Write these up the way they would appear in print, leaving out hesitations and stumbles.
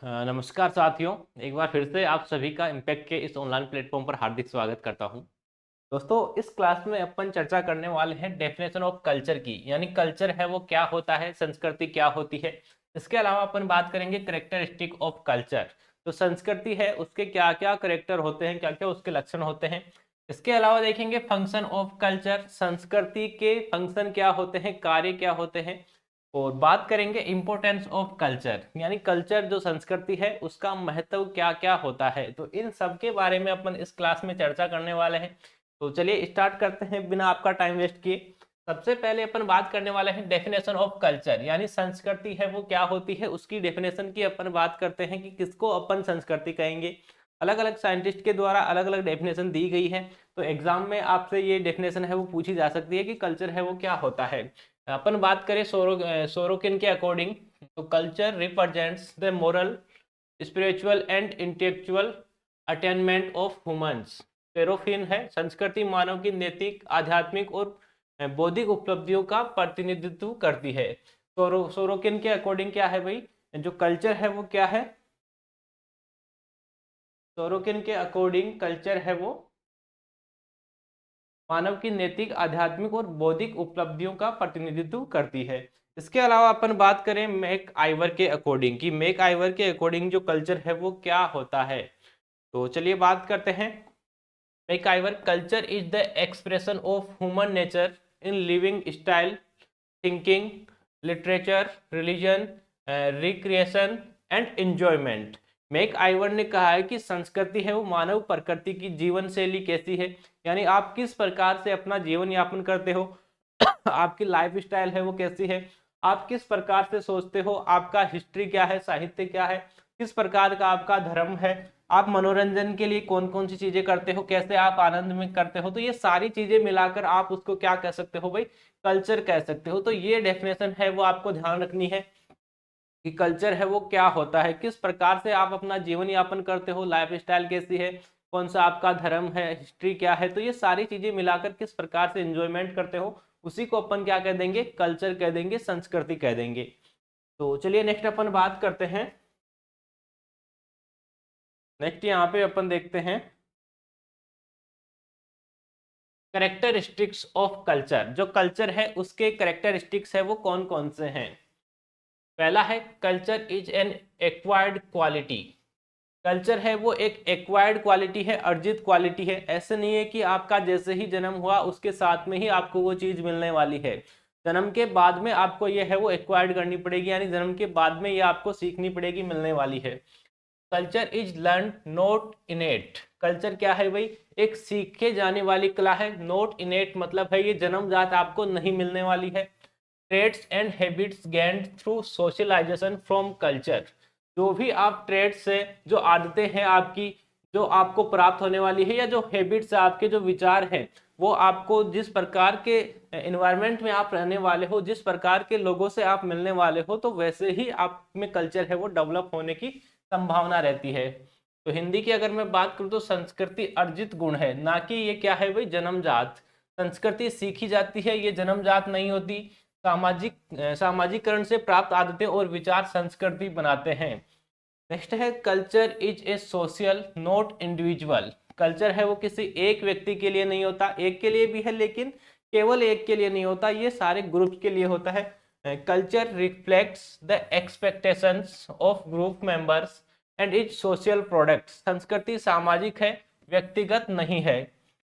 नमस्कार साथियों। एक बार फिर से आप सभी का इम्पैक्ट के इस ऑनलाइन प्लेटफॉर्म पर हार्दिक स्वागत करता हूं। दोस्तों, इस क्लास में अपन चर्चा करने वाले हैं डेफिनेशन ऑफ कल्चर की, यानी कल्चर है वो क्या होता है, संस्कृति क्या होती है। इसके अलावा अपन बात करेंगे करेक्टरिस्टिक ऑफ कल्चर। तो संस्कृति है उसके क्या क्या करेक्टर होते हैं, क्या क्या उसके लक्षण होते हैं। इसके अलावा देखेंगे फंक्शन ऑफ कल्चर, संस्कृति के फंक्शन क्या होते हैं, कार्य क्या होते हैं। और बात करेंगे इंपॉर्टेंस ऑफ कल्चर, यानी कल्चर जो संस्कृति है उसका महत्व क्या क्या होता है। तो इन सब के बारे में अपन इस क्लास में चर्चा करने वाले हैं। तो चलिए स्टार्ट करते हैं बिना आपका टाइम वेस्ट किए। सबसे पहले अपन बात करने वाले हैं डेफिनेशन ऑफ कल्चर, यानी संस्कृति है वो क्या होती है, उसकी डेफिनेशन की अपन बात करते हैं कि किसको अपन संस्कृति कहेंगे। अलग अलग साइंटिस्ट के द्वारा अलग अलग डेफिनेशन दी गई है। तो एग्जाम में आपसे ये डेफिनेशन है वो पूछी जा सकती है कि कल्चर है वो क्या होता है। अपन बात करें सोरोकिन के अकॉर्डिंग, तो culture represents the moral, spiritual and intellectual attainment of humans. Sorokin है संस्कृति मानव की नैतिक, आध्यात्मिक और बौद्धिक उपलब्धियों का प्रतिनिधित्व करती है। सोरोकिन के अकॉर्डिंग क्या है भाई, जो कल्चर है वो क्या है। सोरोकिन के अकॉर्डिंग कल्चर है वो मानव की नैतिक, आध्यात्मिक और बौद्धिक उपलब्धियों का प्रतिनिधित्व करती है। इसके अलावा अपन बात करें मैक आइवर के अकॉर्डिंग, कि मैक आइवर के अकॉर्डिंग जो कल्चर है वो क्या होता है। तो चलिए बात करते हैं। MacIver, culture is the expression of human nature in living style, thinking, literature, religion, recreation and enjoyment. MacIver ने कहा है कि संस्कृति है वो मानव प्रकृति की जीवन शैली कैसी है, यानी आप किस प्रकार से अपना जीवन यापन करते हो, आपकी लाइफ स्टाइल है वो कैसी है, आप किस प्रकार से सोचते हो, आपका हिस्ट्री क्या है, साहित्य क्या है, किस प्रकार का आपका धर्म है, आप मनोरंजन के लिए कौन कौन सी चीजें करते हो, कैसे आप आनंद में करते हो। तो ये सारी चीजें मिलाकर आप उसको क्या कह सकते हो भाई, कल्चर कह सकते हो। तो ये डेफिनेशन है वो आपको ध्यान रखनी है कि कल्चर है वो क्या होता है, किस प्रकार से आप अपना जीवन यापन करते हो, लाइफ स्टाइल कैसी है, कौन सा आपका धर्म है, हिस्ट्री क्या है। तो ये सारी चीजें मिलाकर किस प्रकार से एंजॉयमेंट करते हो, उसी को अपन क्या कह देंगे, कल्चर कह देंगे, संस्कृति कह देंगे। तो चलिए नेक्स्ट अपन बात करते हैं। नेक्स्ट यहाँ पे अपन देखते हैं करेक्टरिस्टिक्स ऑफ कल्चर। जो कल्चर है उसके करेक्टरिस्टिक्स है वो कौन कौन से हैं। पहला है culture is an acquired quality. Culture है वो एक एक्वायर्ड क्वालिटी है, अर्जित क्वालिटी है। ऐसे नहीं है कि आपका जैसे ही जन्म हुआ उसके साथ में ही आपको वो चीज मिलने वाली है। जन्म के बाद में आपको ये है वो एक्वायर्ड करनी पड़ेगी, यानी जन्म के बाद में ये आपको सीखनी पड़ेगी, मिलने वाली है। Culture is learn not इनेट। Culture क्या है भाई, एक सीखे जाने वाली कला है। नॉट इनेट मतलब है ये जन्मजात आपको नहीं मिलने वाली है। Traits and habits gained through socialisation from culture. जो भी आप ट्रेड्स से, जो आदतें हैं आपकी, जो आपको प्राप्त होने वाली है, या जो हैबिट्स आपके जो विचार हैं, वो आपको जिस प्रकार के एनवायरनमेंट में आप रहने वाले हो, जिस प्रकार के लोगों से आप मिलने वाले हो, तो वैसे ही आप में कल्चर है वो डेवलप होने की संभावना रहती है। तो हिंदी की अगर मैं बात करूँ तो संस्कृति अर्जित गुण है, ना कि ये क्या है भाई, जन्मजात। संस्कृति सीखी जाती है, ये जन्मजात नहीं होती। सामाजिकरण से प्राप्त आदतें और विचार संस्कृति बनाते हैं। नेक्स्ट है culture is a social not individual. Culture है वो किसी एक व्यक्ति के लिए नहीं होता, एक के लिए भी है लेकिन केवल एक के लिए नहीं होता, ये सारे ग्रुप के लिए होता है। Culture reflects the expectations of group members and is social product. संस्कृति सामाजिक है, व्यक्तिगत नहीं है।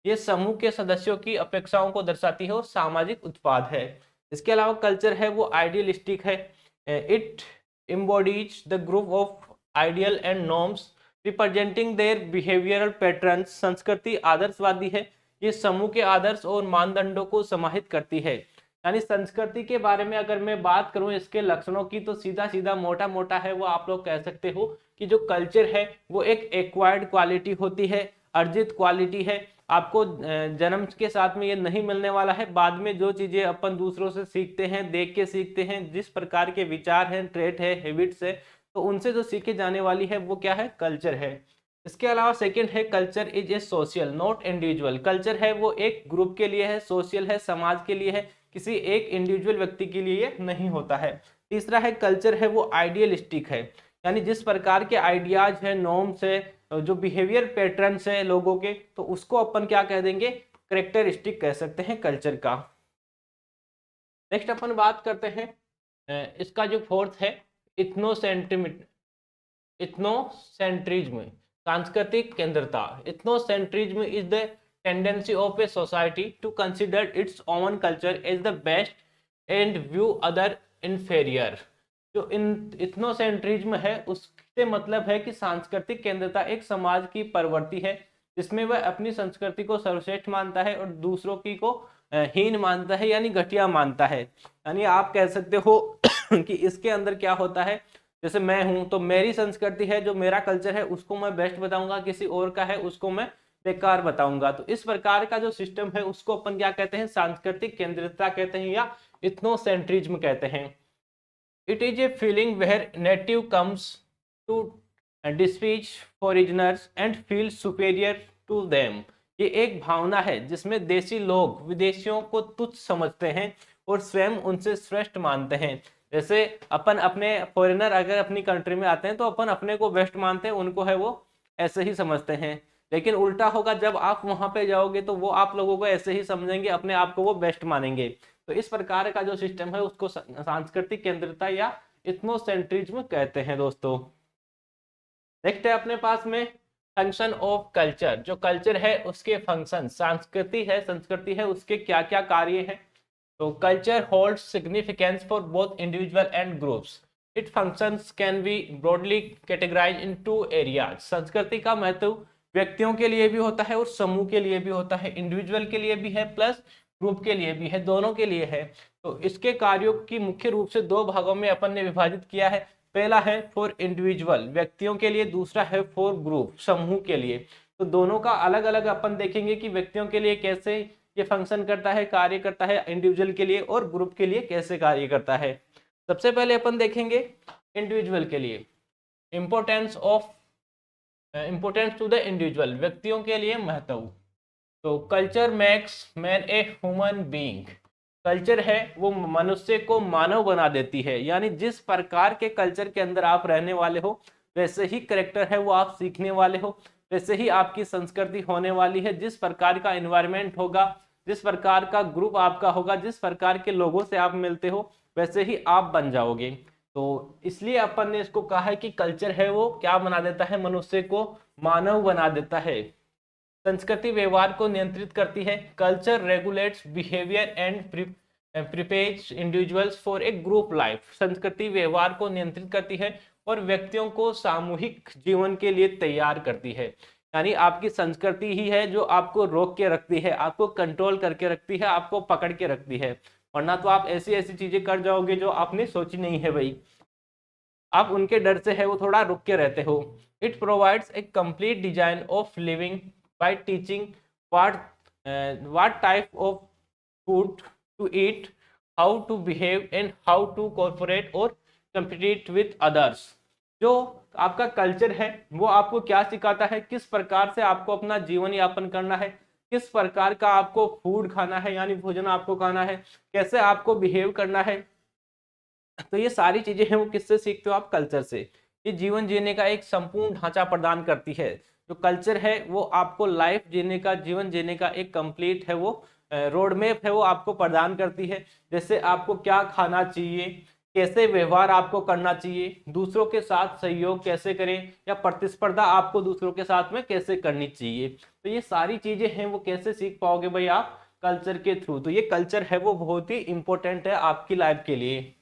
ये समूह के सदस्यों की अपेक्षाओं को दर्शाती है और सामाजिक उत्पाद है। इसके अलावा कल्चर है वो आइडियलिस्टिक है। It embodies the group of ideal and norms representing their behavioral patterns। संस्कृति आदर्शवादी है, ये समूह के आदर्श और मानदंडों को समाहित करती है। यानी संस्कृति के बारे में अगर मैं बात करूं इसके लक्षणों की, तो सीधा सीधा मोटा मोटा है वो आप लोग कह सकते हो कि जो कल्चर है वो एक एक्वायर्ड क्वालिटी होती है, अर्जित क्वालिटी है। आपको जन्म के साथ में ये नहीं मिलने वाला है, बाद में जो चीजें अपन दूसरों से सीखते हैं, देख के सीखते हैं, जिस प्रकार के विचार हैं, ट्रेट है, हैबिट्स है, तो उनसे जो सीखे जाने वाली है वो क्या है, कल्चर है। इसके अलावा सेकंड है culture is a social not individual. Culture है वो एक ग्रुप के लिए है, सोशल है, समाज के लिए है, किसी एक इंडिविजुअल व्यक्ति के लिए नहीं होता है। तीसरा है कल्चर है वो आइडियलिस्टिक है, यानी जिस प्रकार के आइडियाज है, नॉर्म्स है, जो बिहेवियर पैटर्न्स है लोगों के, तो उसको अपन क्या कह देंगे, करेक्टरिस्टिक कह सकते हैं कल्चर का। नेक्स्ट अपन बात करते हैं इसका जो फोर्थ है, इथनोसेंट्रिज्म, सांस्कृतिक केंद्रता। Ethnocentrism is the tendency of a society to consider its own culture as the best and view other inferior. जो इथनोसेंट्रिज्म है उससे मतलब है कि सांस्कृतिक केंद्रता एक समाज की प्रवृत्ति है जिसमें वह अपनी संस्कृति को सर्वश्रेष्ठ मानता है और दूसरों की को हीन मानता है, यानी घटिया मानता है। यानी आप कह सकते हो कि इसके अंदर क्या होता है, जैसे मैं हूं तो मेरी संस्कृति है, जो मेरा कल्चर है उसको मैं बेस्ट बताऊंगा, किसी और का है उसको मैं बेकार बताऊंगा। तो इस प्रकार का जो सिस्टम है उसको अपन क्या कहते हैं, सांस्कृतिक केंद्रितता कहते हैं या इथनोसेंट्रिज्म कहते हैं। It is a feeling where native comes to despise foreigners and feel superior to them. ये एक भावना है जिसमें देशी लोग विदेशियों को तुच्छ समझते हैं और स्वयं उनसे श्रेष्ठ मानते हैं। जैसे अपन अपने फॉरेनर अगर अपनी कंट्री में आते हैं तो अपन अपने को बेस्ट मानते हैं, उनको है वो ऐसे ही समझते हैं। लेकिन उल्टा होगा, जब आप वहां पे जाओगे तो वो आप लोगों को ऐसे ही समझेंगे, अपने आप को वो बेस्ट मानेंगे। तो इस प्रकार का जो सिस्टम है उसको सांस्कृतिक केंद्रितता या इथनोसेंट्रिज्म कहते हैं दोस्तों। नेक्स्ट है अपने पास में फंक्शन ऑफ कल्चर। जो कल्चर है उसके फंक्शन, संस्कृति है उसके क्या क्या कार्य हैं। तो culture holds significance for both individual and groups. It functions can be broadly categorise in two areas. संस्कृति का महत्व व्यक्तियों के लिए भी होता है और समूह के लिए भी होता है, इंडिविजुअल के लिए भी है प्लस ग्रुप के लिए भी है, दोनों के लिए है। तो इसके कार्यों की मुख्य रूप से दो भागों में अपन ने विभाजित किया है। पहला है फॉर इंडिविजुअल, व्यक्तियों के लिए, दूसरा है फॉर ग्रुप, समूह के लिए। तो दोनों का अलग अलग अपन देखेंगे कि व्यक्तियों के लिए कैसे ये फंक्शन करता है, कार्य करता है, इंडिविजुअल के लिए और ग्रुप के लिए कैसे कार्य करता है। सबसे पहले अपन देखेंगे इंडिविजुअल के लिए, इंपोर्टेंस टू द इंडिविजुअल, व्यक्तियों के लिए महत्व। तो culture makes man a human being. Culture है वो मनुष्य को मानव बना देती है, यानी जिस प्रकार के कल्चर के अंदर आप रहने वाले हो वैसे ही करेक्टर है वो आप सीखने वाले हो, वैसे ही आपकी संस्कृति होने वाली है। जिस प्रकार का एनवायरनमेंट होगा, जिस प्रकार का ग्रुप आपका होगा, जिस प्रकार के लोगों से आप मिलते हो वैसे ही आप बन जाओगे। तो इसलिए अपन ने इसको कहा है कि कल्चर है वो क्या बना देता है, मनुष्य को मानव बना देता है। संस्कृति व्यवहार को नियंत्रित करती है। Culture regulates behaviour and prepares individuals for a group life. संस्कृति व्यवहार को नियंत्रित करती है और व्यक्तियों को सामूहिक जीवन के लिए तैयार करती है। यानी आपकी संस्कृति ही है जो आपको रोक के रखती है, आपको कंट्रोल करके रखती है, आपको पकड़ के रखती है। वरना तो आप ऐसी ऐसी चीजें कर जाओगे जो आपने सोची नहीं है भाई, आप उनके डर से है वो थोड़ा रुक के रहते हो। It provides a complete design of living by teaching what type of food to eat, how to behave and how to cooperate or compete with others। जो आपका कल्चर है वो आपको क्या सिखाता है, किस प्रकार से आपको अपना जीवन यापन करना है, किस प्रकार का आपको फूड खाना है यानी भोजन आपको खाना है, कैसे आपको बिहेव करना है। तो ये सारी चीजें हैं वो किससे सीखते हो आप, कल्चर से। ये जीवन जीने का एक संपूर्ण ढांचा प्रदान करती है। जो कल्चर है वो आपको लाइफ जीने का, जीवन जीने का एक कंप्लीट है वो रोड मैप है वो आपको प्रदान करती है। जैसे आपको क्या खाना चाहिए, कैसे व्यवहार आपको करना चाहिए, दूसरों के साथ सहयोग कैसे करें या प्रतिस्पर्धा आपको दूसरों के साथ में कैसे करनी चाहिए। तो ये सारी चीजें हैं वो कैसे सीख पाओगे भाई आप, कल्चर के थ्रू। तो ये कल्चर है वो बहुत ही इंपॉर्टेंट है आपकी लाइफ के लिए।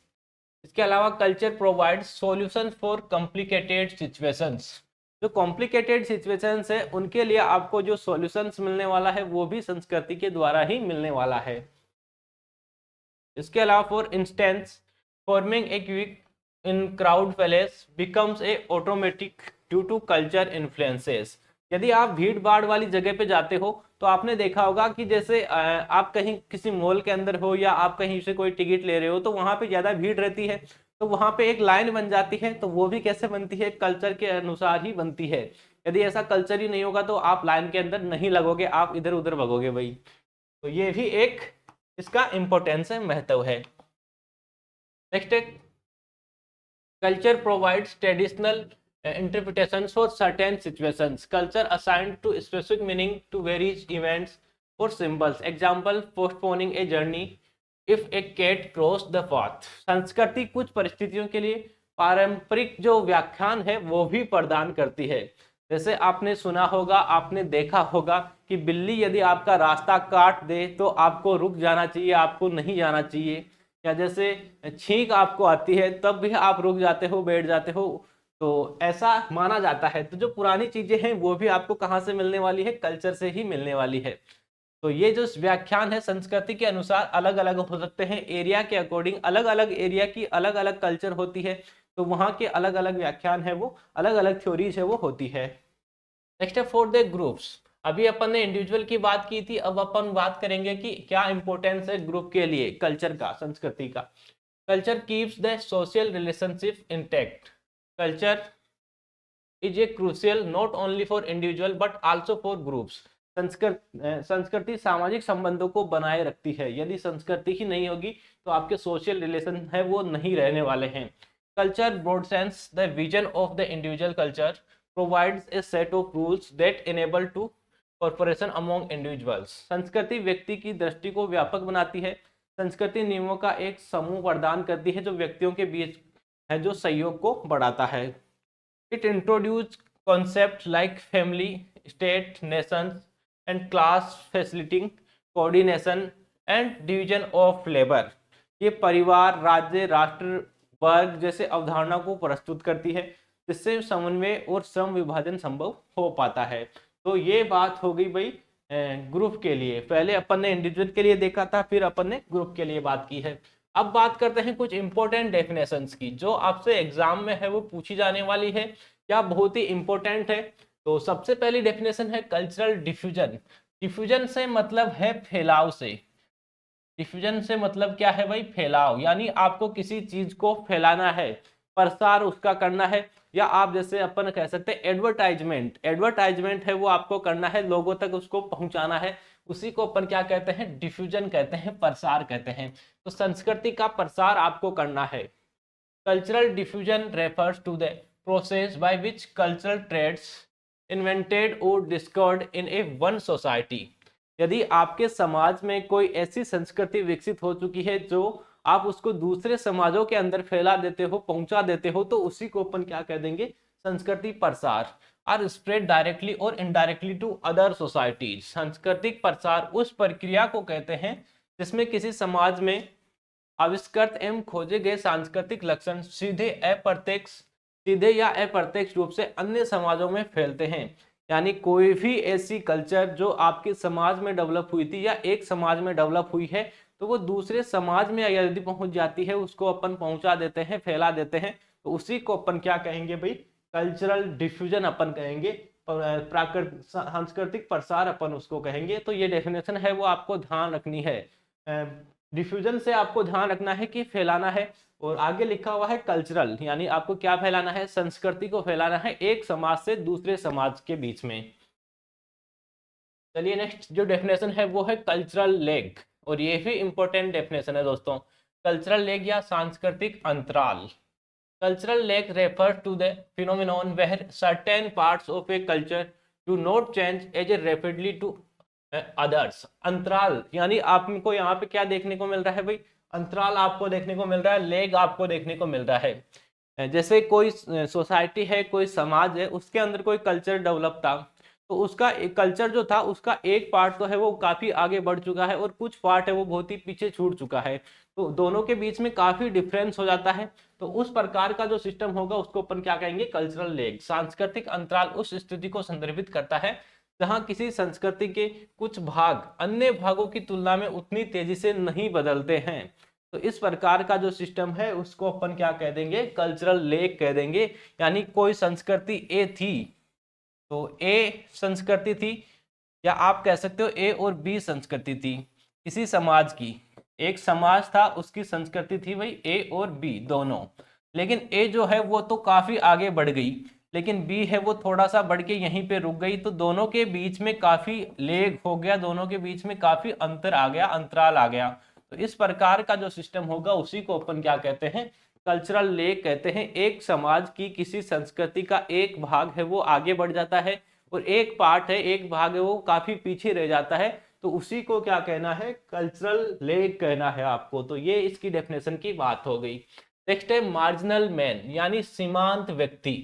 इसके अलावा culture provides solution for complicated situations. जो कॉम्प्लिकेटेड सिचुएशंस है उनके लिए आपको जो सॉल्यूशंस मिलने वाला है वो भी संस्कृति के द्वारा ही मिलने वाला है। इसके अलावा for instance forming a quick in crowd palace becomes a automatic due to culture influences. यदि आप भीड़ भाड़ वाली जगह पे जाते हो तो आपने देखा होगा कि जैसे आप कहीं किसी मॉल के अंदर हो या आप कहीं से कोई टिकट ले रहे हो तो वहां पे ज्यादा भीड़ रहती है, तो वहां पे एक लाइन बन जाती है। तो वो भी कैसे बनती है, कल्चर के अनुसार ही बनती है। यदि ऐसा कल्चर ही नहीं होगा तो आप लाइन के अंदर नहीं लगोगे, आप इधर उधर भगोगे भाई। तो ये भी एक इसका इंपॉर्टेंस है, महत्व है। Next Culture provides traditional interpretations for certain situations. Culture assigned to specific meaning to various events or symbols. Example, postponing a journey if a cat crossed the path. संस्कृति कुछ परिस्थितियों के लिए पारंपरिक जो व्याख्यान है वो भी प्रदान करती है। जैसे आपने सुना होगा, आपने देखा होगा कि बिल्ली यदि आपका रास्ता काट दे तो आपको रुक जाना चाहिए, आपको नहीं जाना चाहिए। या जैसे छींक आपको आती है तब भी आप रुक जाते हो, बैठ जाते हो, तो ऐसा माना जाता है। तो जो पुरानी चीजें हैं वो भी आपको कहाँ से मिलने वाली है, कल्चर से ही मिलने वाली है। तो ये जो व्याख्यान है संस्कृति के अनुसार अलग अलग हो सकते हैं, एरिया के अकॉर्डिंग, अलग अलग एरिया की अलग अलग कल्चर होती है, तो वहाँ के अलग अलग व्याख्यान है, वो अलग अलग थ्योरीज है वो होती है। नेक्स्ट है फॉर द ग्रुप्स। अभी अपन ने इंडिविजुअल की बात की थी, अब अपन बात करेंगे कि क्या इंपॉर्टेंस है ग्रुप के लिए कल्चर का, संस्कृति का। Culture keeps the social relationship intact. Culture is a crucial not only for individual but also for groups. संस्कृति सामाजिक संबंधों को बनाए रखती है। यदि संस्कृति ही नहीं होगी तो आपके सोशल रिलेशन है वो नहीं रहने वाले हैं। Culture broad sense the vision of the individual. Culture provides a set of rules that enable to cooperation among individuals। संस्कृति व्यक्ति की दृष्टि को व्यापक बनाती है। संस्कृति नियमों का एक समूह प्रदान करती है जो व्यक्तियों के बीच है जो सहयोग को बढ़ाता है। It introduces concepts like family, state, nations, and class, facilitating coordination and division of labor। ये परिवार, राज्य, राष्ट्र, वर्ग जैसे अवधारणा को प्रस्तुत करती है जिससे समन्वय और श्रम विभाजन संभव हो पाता है। तो ये बात हो गई भाई ग्रुप के लिए। पहले अपन ने इंडिविजुअल के लिए देखा था, फिर अपन ने ग्रुप के लिए बात की है। अब बात करते हैं कुछ इंपॉर्टेंट डेफिनेशंस की जो आपसे एग्जाम में है वो पूछी जाने वाली है, क्या बहुत ही इंपॉर्टेंट है। तो सबसे पहली डेफिनेशन है कल्चरल डिफ्यूजन। डिफ्यूजन से मतलब है फैलाव से। डिफ्यूजन से मतलब क्या है भाई, फैलाव, यानी आपको किसी चीज को फैलाना है, प्रसार उसका करना है। या आप जैसे अपन कह सकते हैं एडवर्टाइजमेंट, एडवर्टाइजमेंट है वो आपको करना है, लोगों तक उसको पहुंचाना है, उसी को अपन क्या कहते हैं, डिफ्यूजन कहते हैं, प्रसार कहते हैं। तो संस्कृति का प्रसार आपको करना है। Cultural diffusion refers to the process by which cultural traits invented और discovered in a one society. यदि आपके समाज में कोई ऐसी संस्कृति विकसित हो चुकी है जो आप उसको दूसरे समाजों के अंदर फैला देते हो, पहुंचा देते हो, तो उसी को अपन क्या कह देंगे, संस्कृति प्रसार। आर स्प्रेड डायरेक्टली और इनडायरेक्टली टू अदर सोसाइटीज। सांस्कृतिक प्रसार उस प्रक्रिया को कहते हैं जिसमें किसी समाज में आविष्कृत एवं खोजे गए सांस्कृतिक लक्षण सीधे या अप्रत्यक्ष रूप से अन्य समाजों में फैलते हैं। यानी कोई भी ऐसी कल्चर जो आपके समाज में डेवलप हुई थी या एक समाज में डेवलप हुई है तो वो दूसरे समाज में यदि पहुंच जाती है उसको अपन पहुंचा देते हैं, फैला देते हैं, तो उसी को अपन क्या कहेंगे भाई, कल्चरल डिफ्यूजन अपन कहेंगे, सांस्कृतिक प्रसार अपन उसको कहेंगे। तो ये डेफिनेशन है वो आपको ध्यान रखनी है। डिफ्यूजन से आपको ध्यान रखना है कि फैलाना है, और आगे लिखा हुआ है कल्चरल, यानी आपको क्या फैलाना है, संस्कृति को फैलाना है एक समाज से दूसरे समाज के बीच में। चलिए नेक्स्ट जो डेफिनेशन है वो है कल्चरल लेग, और ये भी इंपॉर्टेंट डेफिनेशन है दोस्तों। कल्चरल लेग या सांस्कृतिक अंतराल। Cultural lag refer to the phenomenon where certain parts of a culture do not change as a rapidly to others. अंतराल यानी आपको यहाँ पे क्या देखने को मिल रहा है भाई, अंतराल आपको देखने को मिल रहा है, लेग आपको देखने को मिल रहा है। जैसे कोई सोसाइटी है, कोई समाज है, उसके अंदर कोई कल्चर डेवलप था, तो उसका एक कल्चर जो था उसका एक पार्ट तो है वो काफी आगे बढ़ चुका है और कुछ पार्ट है वो बहुत ही पीछे छूट चुका है, तो दोनों के बीच में काफी डिफरेंस हो जाता है। तो उस प्रकार का जो सिस्टम होगा उसको अपन क्या कहेंगे, कल्चरल लेग। सांस्कृतिक अंतराल उस स्थिति को संदर्भित करता है जहां किसी संस्कृति के कुछ भाग अन्य भागों की तुलना में उतनी तेजी से नहीं बदलते हैं। तो इस प्रकार का जो सिस्टम है उसको अपन क्या कह देंगे, कल्चरल लेग कह देंगे। यानी कोई संस्कृति ए थी, तो ए संस्कृति थी, या आप कह सकते हो ए और बी संस्कृति थी किसी समाज की। एक समाज था उसकी संस्कृति थी भाई ए और बी दोनों, लेकिन ए जो है वो तो काफी आगे बढ़ गई, लेकिन बी है वो थोड़ा सा बढ़ के यहीं पे रुक गई, तो दोनों के बीच में काफी लेग हो गया, दोनों के बीच में काफी अंतर आ गया, अंतराल आ गया। तो इस प्रकार का जो सिस्टम होगा उसी को अपन क्या कहते हैं, कल्चरल लेग कहते हैं एक समाज की किसी संस्कृति का एक भाग है वो आगे बढ़ जाता है और एक पार्ट है, एक भाग है वो काफी पीछे रह जाता है, तो उसी को क्या कहना है, कल्चरल लेग कहना है आपको। तो ये इसकी डेफिनेशन की बात हो गई। नेक्स्ट है मार्जिनल मैन, यानी सीमांत व्यक्ति,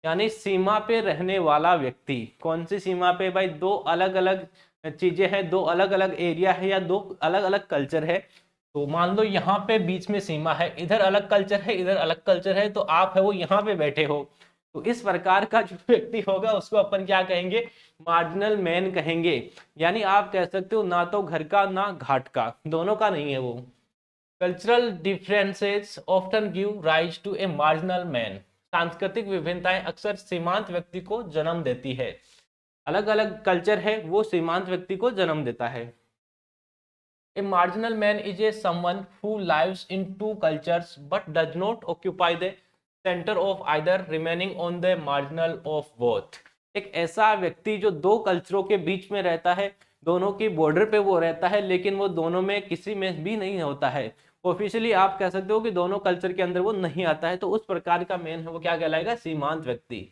यानी सीमा पे रहने वाला व्यक्ति। कौन सी सीमा पे भाई, दो अलग अलग चीजें हैं, दो अलग अलग एरिया है या दो अलग अलग कल्चर है। तो मान लो यहाँ पे बीच में सीमा है, इधर अलग कल्चर है इधर अलग कल्चर है, तो आप है वो यहाँ पे बैठे हो, तो इस प्रकार का जो व्यक्ति होगा उसको अपन क्या कहेंगे, मार्जिनल मैन कहेंगे। यानी आप कह सकते हो ना तो घर का ना घाट का, दोनों का नहीं है वो। Cultural differences often give rise to a marginal man, सांस्कृतिक विभिन्नताएं अक्सर सीमांत व्यक्ति को जन्म देती है। अलग अलग कल्चर है वो सीमांत व्यक्ति को जन्म देता है। A marginal man is a someone who lives in two cultures but does not occupy the center of either, remaining on the marginal of both। एक ऐसा व्यक्ति जो दो कल्चरों के बीच में रहता है, दोनों की बॉर्डर पे वो रहता है, लेकिन वो दोनों में किसी में भी नहीं होता है। ऑफिशियली आप कह सकते हो कि दोनों कल्चर के अंदर वो नहीं आता है, तो उस प्रकार का मैन है वो क्या कहलाएगा, सीमांत व्यक्ति।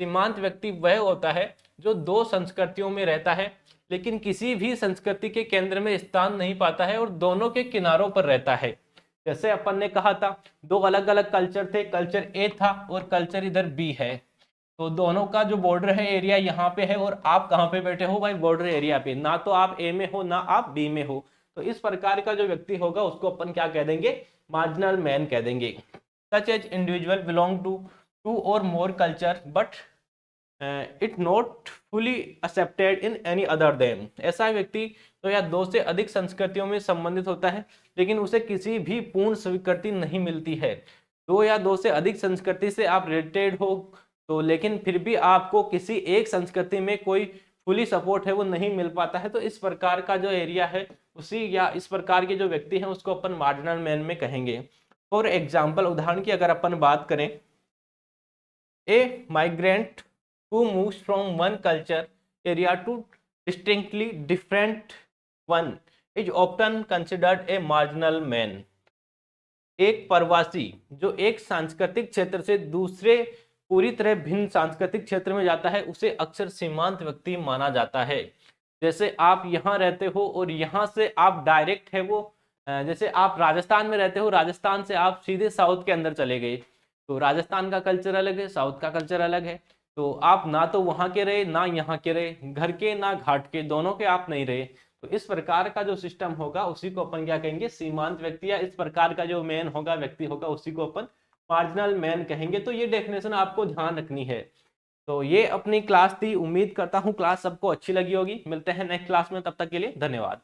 सीमांत व्यक्ति वह होता है जो दो संस्कृतियों में रहता है लेकिन किसी भी संस्कृति के केंद्र में स्थान नहीं पाता है और दोनों के किनारों पर रहता है। जैसे अपन ने कहा था दो अलग अलग कल्चर थे, कल्चर ए था और कल्चर इधर बी है, तो दोनों का जो बॉर्डर है एरिया यहाँ पे है और आप कहाँ पे बैठे हो भाई, बॉर्डर एरिया पे, ना तो आप ए में हो ना आप बी में हो। तो इस प्रकार का जो व्यक्ति होगा उसको अपन क्या कह देंगे, मार्जिनल मैन कह देंगे। Such as individual belong to two और more culture but it not fully accepted in any other them. ऐसा व्यक्ति तो या दो से अधिक संस्कृतियों में संबंधित होता है लेकिन उसे किसी भी पूर्ण स्वीकृति नहीं मिलती है। दो या दो से अधिक संस्कृति से आप रिलेटेड हो तो लेकिन फिर भी आपको किसी एक संस्कृति में कोई फुली सपोर्ट है वो नहीं मिल पाता है, तो इस प्रकार का जो एरिया है उसी या इस प्रकार के जो व्यक्ति हैं उसको अपन मार्जिनल मैन में कहेंगे। फॉर एग्जाम्पल, उदाहरण की अगर अपन बात करें, ए migrant who moves from one culture area to distinctly different one is often considered a marginal man। एक प्रवासी जो एक सांस्कृतिक क्षेत्र से दूसरे पूरी तरह भिन्न सांस्कृतिक क्षेत्र में जाता है उसे अक्सर सीमांत व्यक्ति माना जाता है। जैसे आप यहाँ रहते हो और यहाँ से आप डायरेक्ट है वो, जैसे आप राजस्थान में रहते हो, राजस्थान से आप सीधे साउथ के अंदर चले गए, तो राजस्थान का कल्चर अलग है, साउथ का कल्चर अलग है, तो आप ना तो वहां के रहे ना यहाँ के रहे, घर के ना घाट के, दोनों के आप नहीं रहे। तो इस प्रकार का जो सिस्टम होगा उसी को अपन क्या कहेंगे, सीमांत व्यक्ति, या इस प्रकार का जो मैन होगा, व्यक्ति होगा, उसी को अपन मार्जिनल मैन कहेंगे। तो ये डेफिनेशन आपको ध्यान रखनी है। तो ये अपनी क्लास थी, उम्मीद करता हूँ क्लास सबको अच्छी लगी होगी। मिलते हैं नेक्स्ट क्लास में, तब तक के लिए धन्यवाद।